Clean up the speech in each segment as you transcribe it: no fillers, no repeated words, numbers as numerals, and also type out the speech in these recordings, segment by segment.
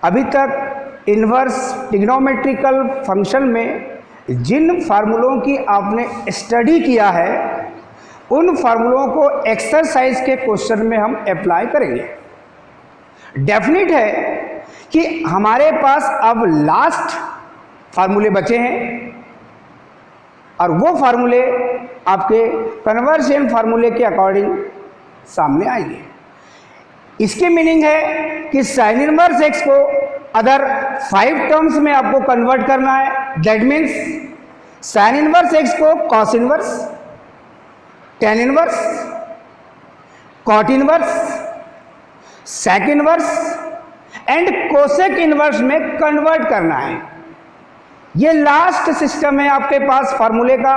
अभी तक inverse trigonometrical function में जिन फार्मूलों की आपने स्टडी किया है उन फार्मूलों को एक्सरसाइज के क्वेश्चन में हम अप्लाई करेंगे। डेफिनेट है कि हमारे पास अब लास्ट फार्मूले बचे हैं और वो फार्मूले आपके कन्वर्जन फार्मूले के अकॉर्डिंग सामने आएंगे। इसके मीनिंग है कि साइन इनवर्स एक्स को अदर 5 टर्म्स में आपको कन्वर्ट करना है। That means sine inverse x को cos inverse, tan inverse, cot inverse, sec inverse and cosec inverse में कन्वर्ट करना है। ये लास्ट सिस्टम है आपके पास फार्मूले का।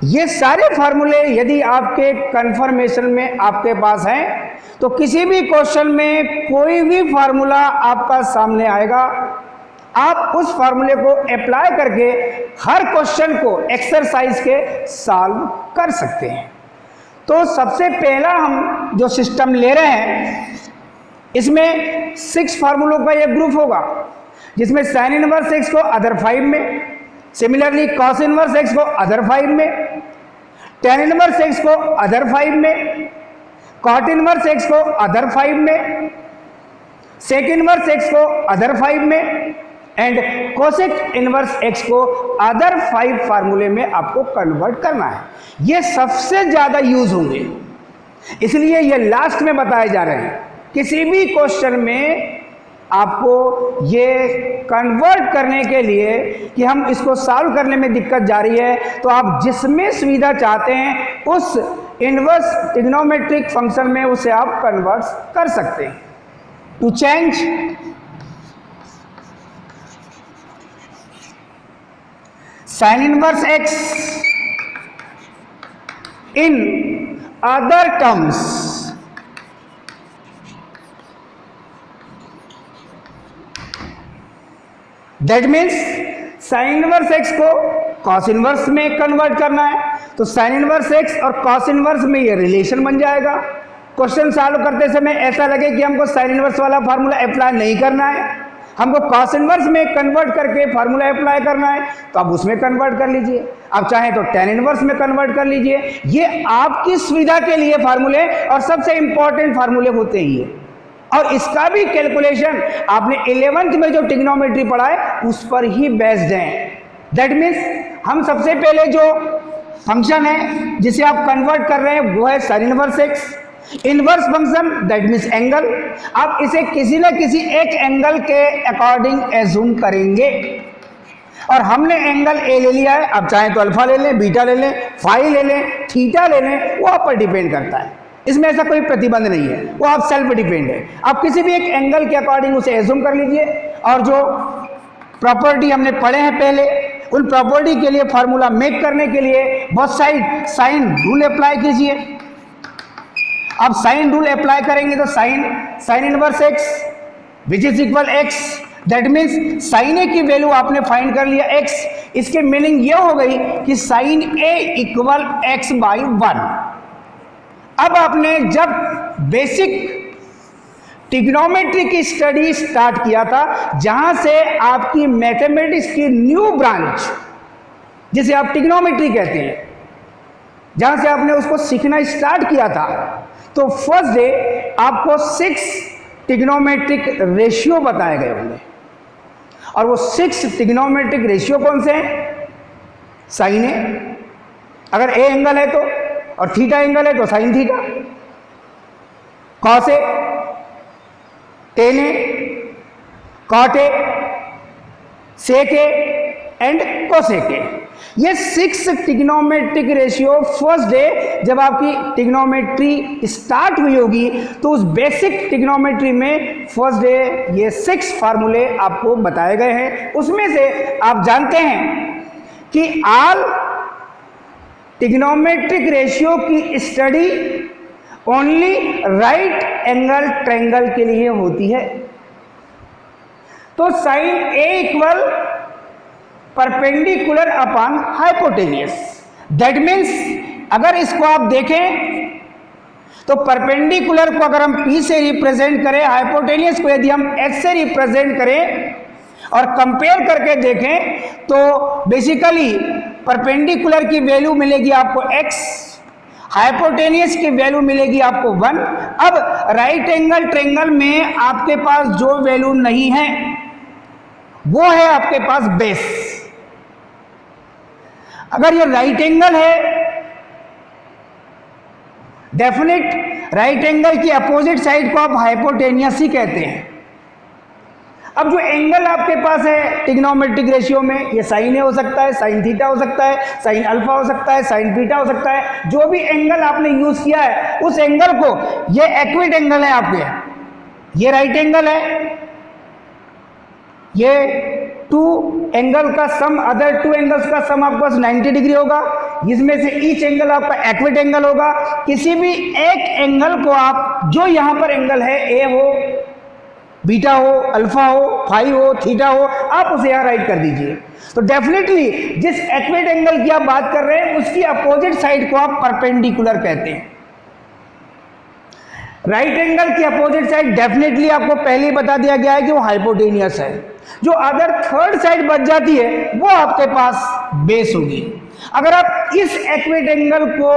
ये सारे फार्मूले यदि आपके कंफर्मेशन में आपके पास हैं तो किसी भी क्वेश्चन में कोई भी फार्मूला आपका सामने आएगा, आप उस फार्मूले को अप्लाई करके हर क्वेश्चन को एक्सरसाइज के सॉल्व कर सकते हैं। तो सबसे पहला हम जो सिस्टम ले रहे हैं इसमें 6 फार्मूलों का एक ग्रुप होगा जिसमें साइन इनवर्स एक्स को अदर 5 में, सिमिलरली कॉस इनवर्स एक्स को अदर 5 में, टेन इनवर्स एक्स को अदर 5 में, कॉट इनवर्स एक्स को अदर 5 में, सेक इनवर्स एक्स को अदर 5 में एंड कोसेक इनवर्स एक्स को अदर 5 फार्मूले में आपको कन्वर्ट करना है। ये सबसे ज्यादा यूज होंगे, इसलिए ये लास्ट में बताए जा रहे हैं। किसी भी क्वेश्चन में आपको ये कन्वर्ट करने के लिए कि हम इसको सॉल्व करने में दिक्कत जा रही है तो आप जिसमें सुविधा चाहते हैं उस इनवर्स ट्रिग्नोमेट्रिक फंक्शन में उसे आप कन्वर्ट कर सकते हैं। To change sine inverse x in other terms, that means sine inverse x को कॉस इनवर्स में कन्वर्ट करना है तो साइन इनवर्स एक्स और कॉस इनवर्स में ये रिलेशन बन जाएगा। क्वेश्चन सॉल्व करते समय ऐसा लगे कि हमको साइन इनवर्स वाला फार्मूला अप्लाई नहीं करना है, हमको कॉस इनवर्स में कन्वर्ट करके फार्मूला अप्लाई करना है तो आप उसमें कन्वर्ट कर लीजिए। आप चाहें तो टेन इनवर्स में कन्वर्ट कर लीजिए। ये आपकी सुविधा के लिए फार्मूले और सबसे इंपॉर्टेंट फार्मूले होते ही है और इसका भी कैलकुलेशन आपने 11th में जो ट्रिग्नोमेट्री पढ़ा है उस पर ही बेस्ड है। दैट मीन्स हम सबसे पहले जो फंक्शन है जिसे आप कन्वर्ट कर रहे हैं वो है sine inverse x. Inverse function that means angle, आप इसे किसी न किसी एक एंगल के अकॉर्डिंग एज्यूम करेंगे और हमने एंगल ए ले लिया है। आप चाहें तो अल्फा ले लें, बीटा ले लें, फाई ले लें, थीटा ले लें, वो आप पर डिपेंड करता है। इसमें ऐसा कोई प्रतिबंध नहीं है, वो आप सेल्फ डिपेंड है। आप किसी भी एक एंगल के अकॉर्डिंग उसे एज्यूम कर लीजिए और जो प्रॉपर्टी हमने पढ़े हैं पहले उन प्रॉपर्टी के लिए फार्मूला मेक करने के लिए both side sine rule apply कीजिए। आप साइन रूल अप्लाई करेंगे तो sine inverse x which is equal x, that means sine A की वैल्यू आपने फाइंड कर लिया एक्स। इसके मीनिंग ये हो गई कि sine a equal x by 1। अब आपने जब बेसिक ट्रिग्नोमेट्री की स्टडी स्टार्ट किया था जहां से आपकी मैथमेटिक्स की न्यू ब्रांच जिसे आप ट्रिग्नोमेट्री कहते हैं, जहां से आपने उसको सीखना स्टार्ट किया था, तो फर्स्ट डे आपको 6 ट्रिग्नोमेट्रिक रेशियो बताए गए होंगे और वो 6 ट्रिग्नोमेट्रिक रेशियो कौन से हैं? साइन ए, अगर ए एंगल है तो, और थीटा एंगल है तो sine theta, cos a, tan a, cot a, sec a and cosec a. ये 6 ट्रिग्नोमेट्रिक रेशियो फर्स्ट डे जब आपकी ट्रिग्नोमेट्री स्टार्ट हुई होगी तो उस बेसिक ट्रिग्नोमेट्री में फर्स्ट डे ये 6 फार्मूले आपको बताए गए हैं। उसमें से आप जानते हैं कि ऑल ट्रिग्नोमेट्रिक रेशियो की study only right angle triangle के लिए होती है। तो sine a equal perpendicular upon hypotenuse, that means अगर इसको आप देखें तो परपेंडिकुलर को अगर हम P से रिप्रेजेंट करें, हाइपोटेनियस को यदि हम H से रिप्रेजेंट करें और कंपेयर करके देखें तो बेसिकली परपेंडिकुलर की वैल्यू मिलेगी आपको x, हाइपोटेनियस की वैल्यू मिलेगी आपको 1। अब राइट एंगल ट्रायंगल में आपके पास जो वैल्यू नहीं है वो है आपके पास बेस। अगर ये राइट एंगल है, डेफिनेट राइट एंगल की अपोजिट साइड को आप हाइपोटेनियस ही कहते हैं। अब जो एंगल आपके पास है ट्रिग्नोमेट्रिक रेशियो में, ये साइन ए हो सकता है, साइन थीटा हो सकता है, साइन अल्फा हो सकता है, साइन बीटा हो सकता है। जो भी एंगल आपने यूज किया है उस एंगल को, ये एक्विट एंगल है आपके, ये राइट एंगल है, ये टू एंगल का सम, अदर टू एंगल्स का सम आपके पास 90 डिग्री होगा, इसमें से ईच एंगल आपका एक्विट एंगल होगा। किसी भी एक एंगल को आप, जो यहां पर एंगल है, ए हो, बीटा हो, अल्फा हो, फाई हो, थीटा हो, आप उसे यहां राइट कर दीजिए। तो डेफिनेटली जिस एक्विट एंगल की आप बात कर रहे हैं उसकी अपोजिट साइड को आप परपेंडिकुलर कहते हैं। राइट एंगल की अपोजिट साइड डेफिनेटली आपको पहले ही बता दिया गया है कि वो हाइपोटेनियस है। जो अदर थर्ड साइड बच जाती है वो आपके पास बेस होगी। अगर आप इस एक्विट एंगल को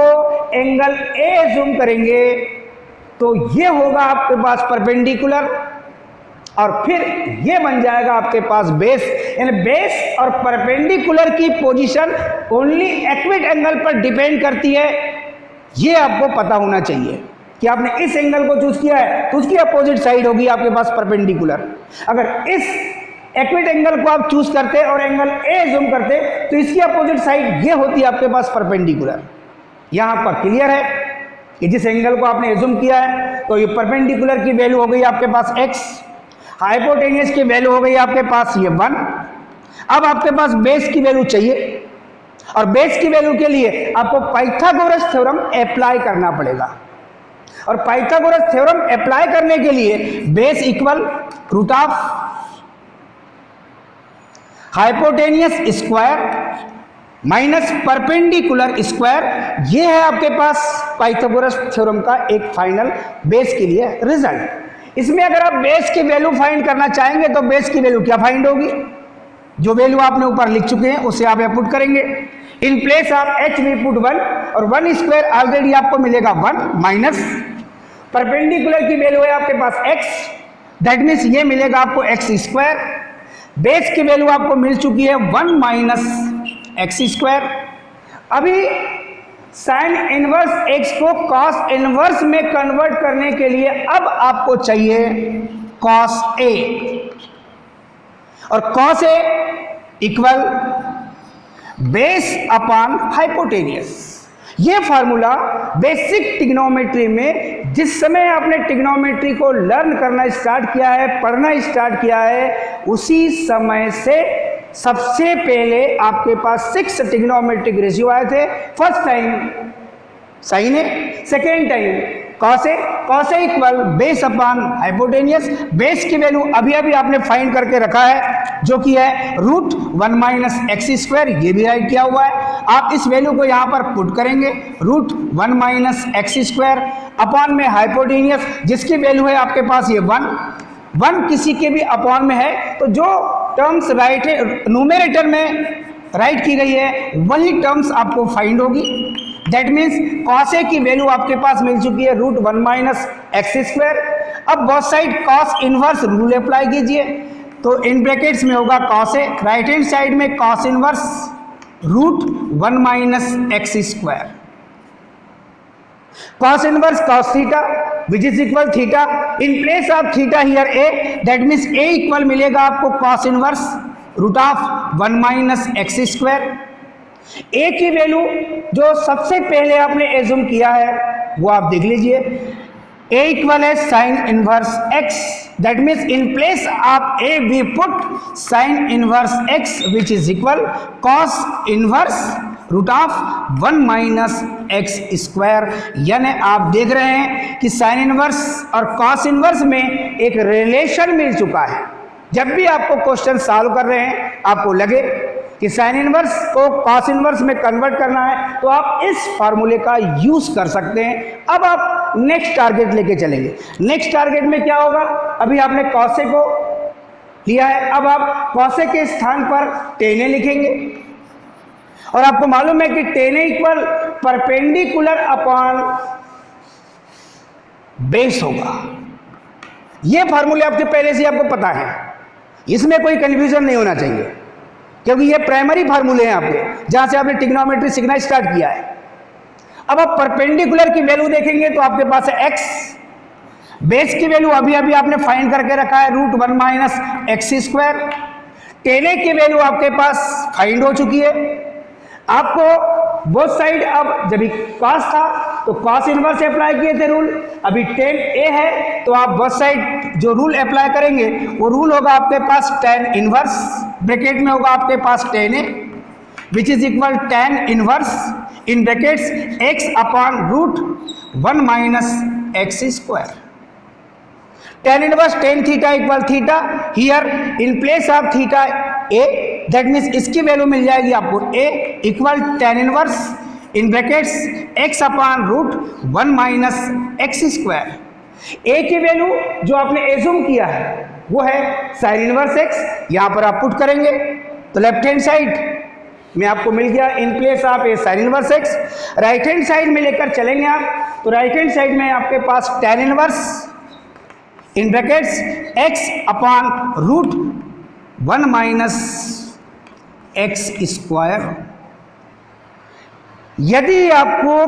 एंगल ए जूम करेंगे तो ये होगा आपके पास परपेंडिकुलर और फिर ये बन जाएगा आपके पास बेस। यानी बेस और परपेंडिकुलर की पोजीशन ओनली एक्विट एंगल पर डिपेंड करती है। ये आपको पता होना चाहिए कि आपने इस एंगल को चूज किया है तो उसकी अपोजिट साइड होगी आपके पास परपेंडिकुलर। अगर इस एक्विट एंगल को आप चूज करते और एंगल ए जूम करते तो इसकी अपोजिट साइड ये होती है आपके पास परपेंडिकुलर। यहां आपका क्लियर है कि जिस एंगल को आपने जूम किया है तो ये परपेंडिकुलर की वैल्यू हो गई आपके पास x, हाइपोटेनियस की वैल्यू हो गई आपके पास ये 1। अब आपके पास बेस की वैल्यू चाहिए और बेस की वैल्यू के लिए आपको पाइथागोरस थ्योरम अप्लाई करना पड़ेगा। और पाइथागोरस थ्योरम अप्लाई करने के लिए base equal root of hypotenuse square minus perpendicular square, ये है आपके पास पाइथागोरस थ्योरम का एक फाइनल बेस के लिए रिजल्ट। इसमें अगर आप बेस की वैल्यू फाइंड करना चाहेंगे तो बेस की वैल्यू क्या फाइंड होगी, जो वैल्यू आपने ऊपर लिख चुके हैं उसे आप यहाँ पुट करेंगे। In place of h we put 1 और 1 स्क्वायर ऑलरेडी आपको मिलेगा 1 माइनस परपेंडिकुलर की वैल्यू है आपके पास x, दैट मीन्स ये मिलेगा आपको x स्क्वायर। बेस की वैल्यू आपको मिल चुकी है 1 माइनस x स्क्वायर। अभी साइन इनवर्स x को कॉस इनवर्स में कन्वर्ट करने के लिए अब आपको चाहिए कॉस a, और cos a equal base upon hypotenuse. ये फार्मूला बेसिक ट्रिग्नोमेट्री में जिस समय आपने ट्रिग्नोमेट्री को लर्न करना स्टार्ट किया है, पढ़ना स्टार्ट किया है, उसी समय से सबसे पहले आपके पास 6 ट्रिग्नोमेट्रिक रेशियो आए थे। First time sine A, second time cos A, cos A equal base upon hypotenuse. Base की वैल्यू अभी अभी आपने फाइंड करके रखा है जो कि है रूट 1 माइनस एक्स स्क्वायर, ये भी राइट किया हुआ है। आप इस वैल्यू को यहाँ पर पुट करेंगे, root 1 minus x square upon में हाइपोटेनियस जिसकी वैल्यू है आपके पास ये 1 किसी के भी अपॉन में है तो जो टर्म्स राइट है न्यूमरेटर में राइट की गई है वही टर्म्स आपको फाइंड होगी। दैट मीन्स कॉस ए की वैल्यू आपके पास मिल चुकी है रूट 1 माइनस एक्स स्क्वायर। अब both side cos inverse rule apply कीजिए तो इन ब्रैकेट्स में होगा cos a, right hand side में cos inverse root 1 minus x square, cos inverse cos theta which is equal theta, in place of theta here a, that means a equal मिलेगा आपको cos inverse root of 1 minus x square. a की value जो सबसे पहले आपने assume किया है वो आप देख लीजिए, a इक्वल है sine inverse x, that means in place of a we put sine inverse x which is equal cos inverse root of 1 minus x square. यानी आप देख रहे हैं कि साइन इनवर्स और कॉस इनवर्स में एक रिलेशन मिल चुका है। जब भी आपको क्वेश्चन सॉल्व कर रहे हैं आपको लगे कि साइन इनवर्स को कॉस इनवर्स में कन्वर्ट करना है तो आप इस फार्मूले का यूज कर सकते हैं। अब आप नेक्स्ट टारगेट लेके चलेंगे। नेक्स्ट टारगेट में क्या होगा, अभी आपने कॉसे को लिया है, अब आप कॉसे के स्थान पर टेन ए लिखेंगे और आपको मालूम है कि टेन ए इक्वल परपेंडिकुलर अपॉन बेस होगा। ये फार्मूले आपके पहले से आपको पता है, इसमें कोई कंफ्यूजन नहीं होना चाहिए क्योंकि ये प्राइमरी फार्मूले हैं आपके, जहां से आपने ट्रिग्नोमेट्री सीखना स्टार्ट किया है। अब आप परपेंडिकुलर की वैल्यू देखेंगे तो आपके पास है x, बेस की वैल्यू अभी अभी आपने फाइंड करके रखा है √1 माइनस एक्स स्क्वायर। टेन ए की वैल्यू आपके पास फाइंड हो चुकी है। आपको बोथ साइड, अब जब कॉस था तो कॉस इनवर्स अप्लाई किए थे रूल, अभी टेन ए है तो आप बोथ साइड जो रूल अप्लाई करेंगे वो रूल होगा आपके पास टेन इनवर्स, ब्रैकेट में होगा आपके पास tan A which is equal tan inverse in brackets x upon √1 minus x square. Tan inverse tan theta equal theta, here in place of theta A, that means इसकी value मिल जाएगी आपको a equal tan inverse in brackets x upon √1 minus x square. a की value जो आपने assume किया है वो है साइन इनवर्स x, यहां पर आप पुट करेंगे तो लेफ्ट हैंड साइड में आपको मिल गया इन place of A sign inverse x। Right hand side में लेकर चलेंगे आप तो राइट हैंड साइड में आपके पास tan inverse in brackets x upon √1 minus x square. यदि आपको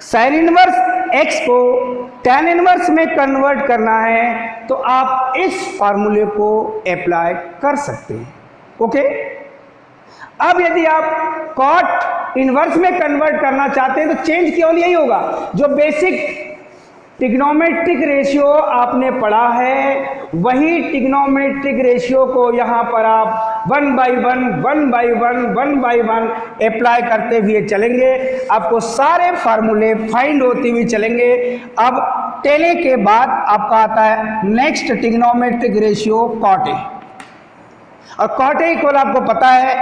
साइन इनवर्स x को टेन इनवर्स में कन्वर्ट करना है तो आप इस फार्मूले को अप्लाई कर सकते हैं। ओके, अब यदि आप कॉट इनवर्स में कन्वर्ट करना चाहते हैं तो चेंज केवल यही होगा, जो बेसिक ट्रिग्नोमेट्रिक रेशियो आपने पढ़ा है वही ट्रिग्नोमेट्रिक रेशियो को यहाँ पर आप 1 by 1 अप्लाई करते हुए चलेंगे, आपको सारे फार्मूले फाइंड होते हुए चलेंगे। अब टेन ए के बाद आपका आता है next trigonometric ratio cot A, और कॉट ए इक्वल आपको पता है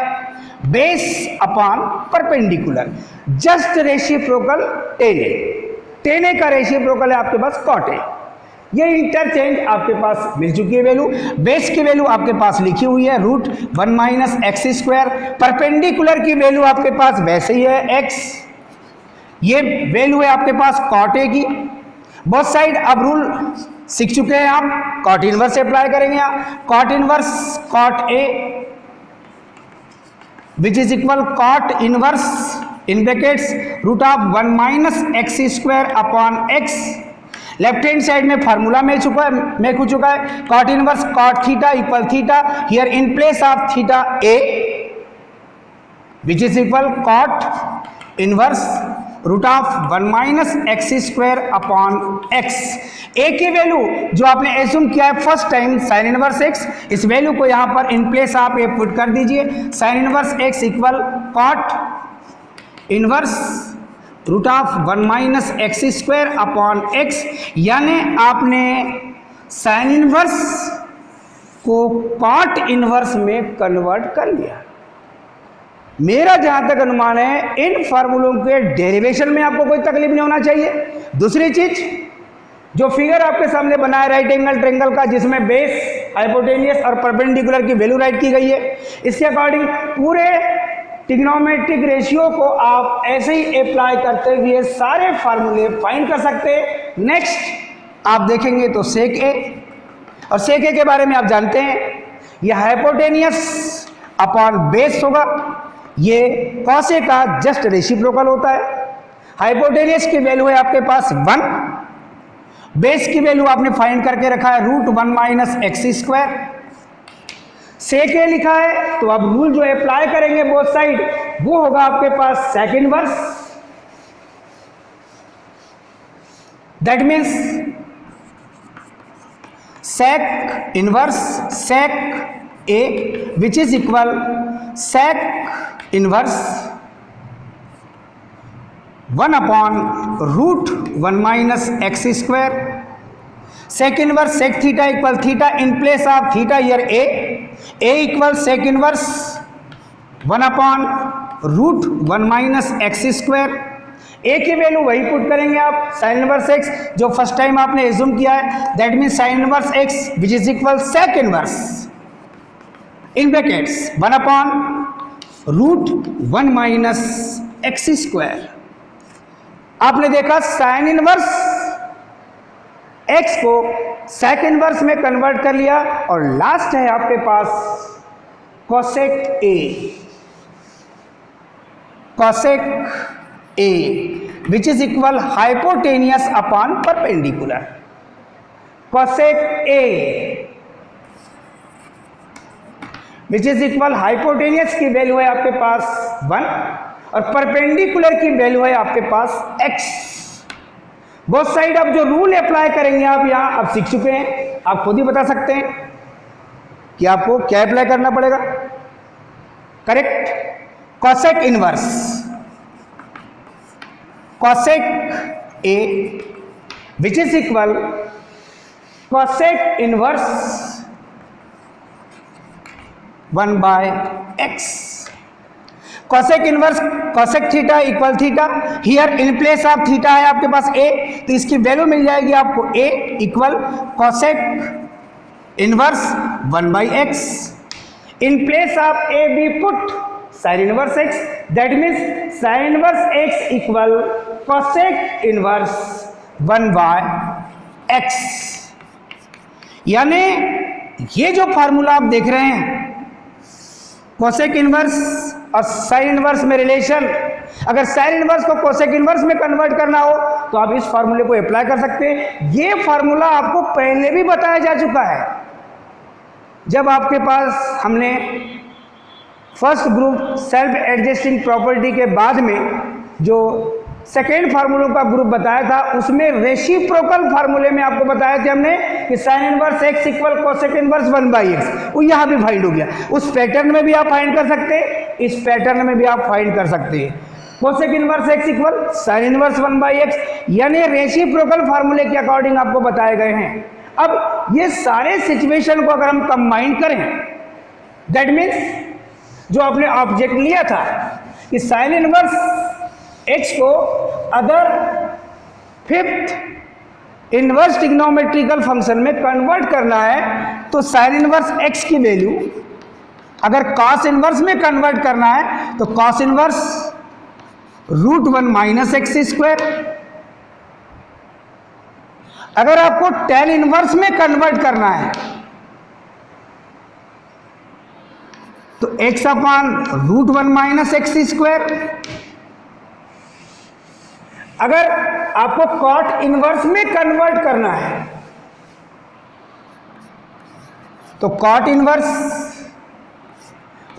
base upon perpendicular, just reciprocal tan A. Tan A का रेसिप्रोकल है आपके पास कॉट ए। ये इंटरचेंज आपके पास मिल चुकी है वैल्यू। बेस की वैल्यू आपके पास लिखी हुई है √1 माइनस एक्स स्क्वायर। परपेंडिकुलर की वैल्यू आपके पास वैसे ही है x, ये वैल्यू है आपके पास कॉट ए की। बोथ साइड अब रूल सीख चुके हैं आप, कॉट इनवर्स अप्लाई करेंगे आप। Cot inverse cot a which is equal cot inverse in brackets √1 minus x square upon x। Left hand side में फार्मूला मेक हो चुका है cot inverse cot theta equal theta, here in place of theta a which is equal cot inverse √1 minus x square upon x। a की value जो आपने assume किया है first time sine inverse x, इस value को यहां पर in place of a put कर दीजिए। Sine inverse x equal cot inverse √1 minus x square upon x, यानी आपने साइन इनवर्स को कॉट इनवर्स में कन्वर्ट कर लिया। मेरा जहां तक अनुमान है इन फार्मूलों के डेरिवेशन में आपको कोई तकलीफ नहीं होना चाहिए। दूसरी चीज, जो फिगर आपके सामने बना है राइट एंगल ट्रायंगल का, जिसमें बेस हाइपोटेनियस और परपेंडिकुलर की वैल्यू राइट की गई है, इसके अकॉर्डिंग पूरे ट्रिग्नोमेट्रिक रेशियो को आप ऐसे ही अप्लाई करते हुए सारे फार्मूले फाइंड कर सकते हैं। नेक्स्ट आप देखेंगे तो सेक ए, और सेक ए के बारे में आप जानते हैं यह हाइपोटेनियस अपॉन बेस होगा, ये कॉस ए का जस्ट रेसिप्रोकल होता है। हाइपोटेनियस की वैल्यू है आपके पास 1, बेस की वैल्यू आपने फाइंड करके रखा है √1 माइनस एक्स स्क्वायर। सेक ए लिखा है तो अब रूल जो अप्लाई करेंगे बोथ साइड वो होगा आपके पास sec inverse, that means sec inverse sec A which is equal sec inverse 1 upon √1 minus x square. Sec inverse sec theta equal theta in place of theta here A equal sec inverse 1/√1 minus x square. A की value वही put करेंगे आप, sine inverse x जो first time आपने assume किया है, that mean sine inverse x which is equal sec inverse in brackets 1/√1 minus x square. आपने देखा साइन इनवर्स एक्स को सेक इनवर्स में कन्वर्ट कर लिया, और लास्ट है आपके पास cosec A which is equal hypotenuse upon perpendicular. Cosec A which is equal hypotenuse की वैल्यू है आपके पास 1 और परपेंडिकुलर की वैल्यू है आपके पास x। बोथ साइड अब जो रूल अप्लाई करेंगे आप यहां अब सीख चुके हैं, आप खुद ही बता सकते हैं कि आपको क्या अप्लाई करना पड़ेगा। Correct, cosec inverse, cosec A which is equal cosec inverse 1/x। Cosec inverse cosec theta equal theta, here in place of theta है आपके पास a, तो इसकी वैल्यू मिल जाएगी आपको a equal cosec inverse 1/x। In place of a we put sign inverse x, that means sine inverse x equal cosec inverse 1/x। यानी ये जो फार्मूला आप देख रहे हैं कोसेक इनवर्स और साइन इनवर्स में रिलेशन, अगर साइन इनवर्स को कोसेक इनवर्स में कन्वर्ट करना हो तो आप इस फार्मूले को अप्लाई कर सकते हैं। ये फार्मूला आपको पहले भी बताया जा चुका है जब आपके पास हमने first group self adjusting property के बाद में जो सेकेंड फार्मूलों का ग्रुप बताया था, उसमें रेसिप्रोकल फार्मूले में आपको बताया था हमने कि sine inverse x equal cosec inverse 1/x, वो यहाँ भी फाइंड हो गया। उस पैटर्न में भी आप फाइंड कर सकते हैं, इस पैटर्न में भी आप फाइंड कर सकते हैं। Cosec inverse x equal sine inverse 1/x, यानी रेसिप्रोकल फार्मूले के अकॉर्डिंग आपको बताए गए हैं। अब ये सारे सिचुएशन को अगर हम कंबाइन करें, दैट मीन्स जो आपने ऑब्जेक्ट लिया था कि साइन इनवर्स x को other fifth inverse trigonometrical function में कन्वर्ट करना है, तो साइन इनवर्स x की वैल्यू अगर कॉस इनवर्स में कन्वर्ट करना है तो cos inverse √1 minus x square. अगर आपको टेन इनवर्स में कन्वर्ट करना है तो x/√1 माइनस एक्स स्क्वायर। अगर आपको कॉट इनवर्स में कन्वर्ट करना है तो cot inverse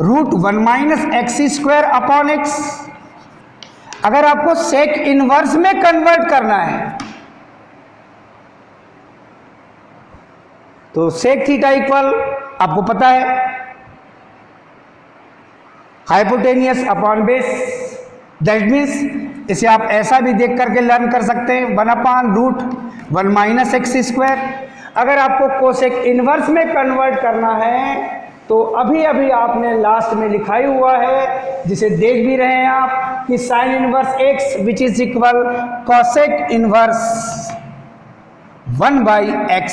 √1 minus x square upon x. अगर आपको सेक इनवर्स में कन्वर्ट करना है तो सेक थीटा इक्वल आपको पता है hypotenuse upon base, that means इसे आप ऐसा भी देख करके लर्न कर सकते हैं 1/√1 माइनस एक्स स्क्वायर। अगर आपको कोसेक इनवर्स में कन्वर्ट करना है तो अभी अभी आपने लास्ट में लिखा ही हुआ है, जिसे देख भी रहे हैं आप, कि sine inverse x which is equal cosec inverse 1/x।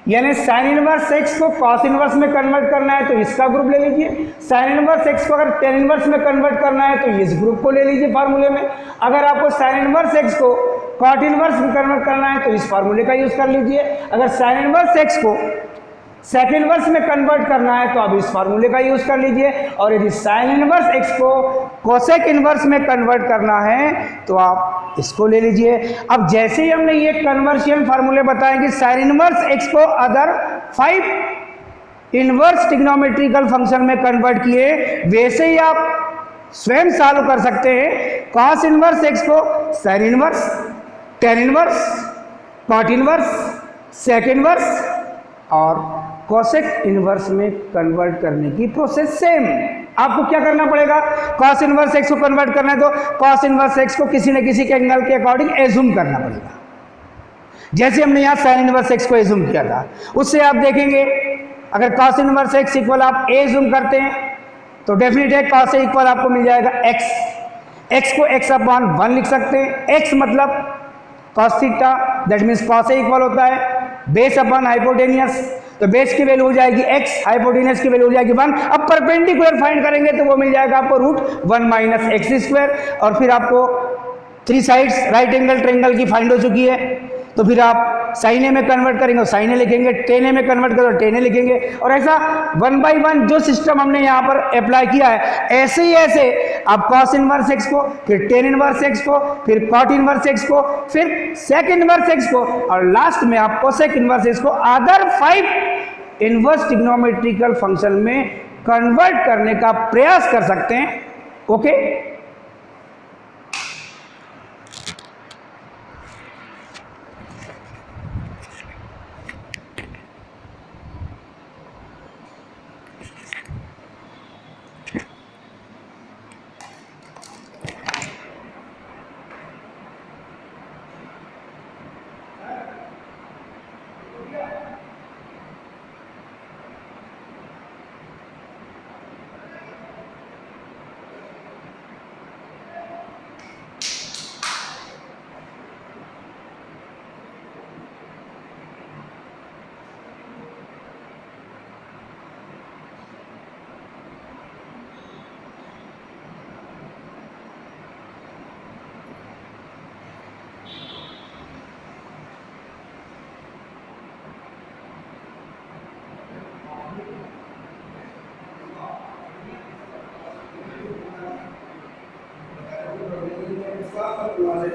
यानी साइन इनवर्स एक्स को कॉस इनवर्स में कन्वर्ट करना है तो इसका ग्रुप ले लीजिए, साइन इनवर्स एक्स को अगर टेन इनवर्स में कन्वर्ट करना है तो इस ग्रुप को ले लीजिए फार्मूले में। अगर आपको साइन इनवर्स एक्स को कॉट इनवर्स में कन्वर्ट करना है तो इस फार्मूले का यूज कर लीजिए। अगर साइन इनवर्स एक्स को सेक इनवर्स में कन्वर्ट करना है तो आप इस फार्मूले का यूज कर लीजिए। और यदि साइन इनवर्स एक्स को कोसेक इनवर्स में कन्वर्ट करना है तो आप इसको ले लीजिए। अब जैसे ही हमने ये कन्वर्शन फार्मूले बताए कि साइन इनवर्स एक्स को अदर 5 इनवर्स ट्रिग्नोमेट्रिकल फंक्शन में कन्वर्ट किए, वैसे ही आप स्वयं सॉल्व कर सकते हैं। कॉस इनवर्स एक्स को sine inverse, tan inverse, cot inverse, sec inverse और कोसेक इनवर्स में कन्वर्ट करने की प्रोसेस सेम। आपको क्या करना पड़ेगा, कॉस इनवर्स एक्स को कन्वर्ट करना है तो कॉस इनवर्स एक्स को किसी न किसी के एंगल के अकॉर्डिंग एज्यूम करना पड़ेगा, जैसे हमने यहाँ साइन इनवर्स एक्स को एज्यूम किया था। उससे आप देखेंगे अगर कॉस इनवर्स एक्स इक्वल आप ए एज्यूम करते हैं तो डेफिनेट है cos A इक्वल आपको मिल जाएगा x को x अपॉन 1 लिख सकते हैं। x मतलब cos theta, that means cos A equal होता है बेस अपॉन हाइपोटेनियस, तो बेस की वैल्यू हो जाएगी x, हाइपोटेनियस की वैल्यू हो जाएगी 1। अब परपेंडिकुलर फाइंड करेंगे तो वो मिल जाएगा आपको √1 माइनस एक्स स्क्वायर, और फिर आपको 3 साइड्स राइट एंगल ट्रायंगल की फाइंड हो चुकी है, तो फिर आप साइन ए में कन्वर्ट करेंगे साइन ए लिखेंगे, टेन ए में कन्वर्ट करो टेन ए लिखेंगे, और ऐसा 1 बाई 1 जो सिस्टम हमने यहाँ पर अप्लाई किया है ऐसे ही ऐसे आप cos इनवर्स x को, फिर tan इनवर्स x को, फिर cot इनवर्स x को, फिर sec इनवर्स x को, और लास्ट में आप cosec इनवर्स x को अदर 5 इनवर्स ट्रिग्नोमेट्रिकल फंक्शन में कन्वर्ट करने का प्रयास कर सकते हैं। ओके, वाले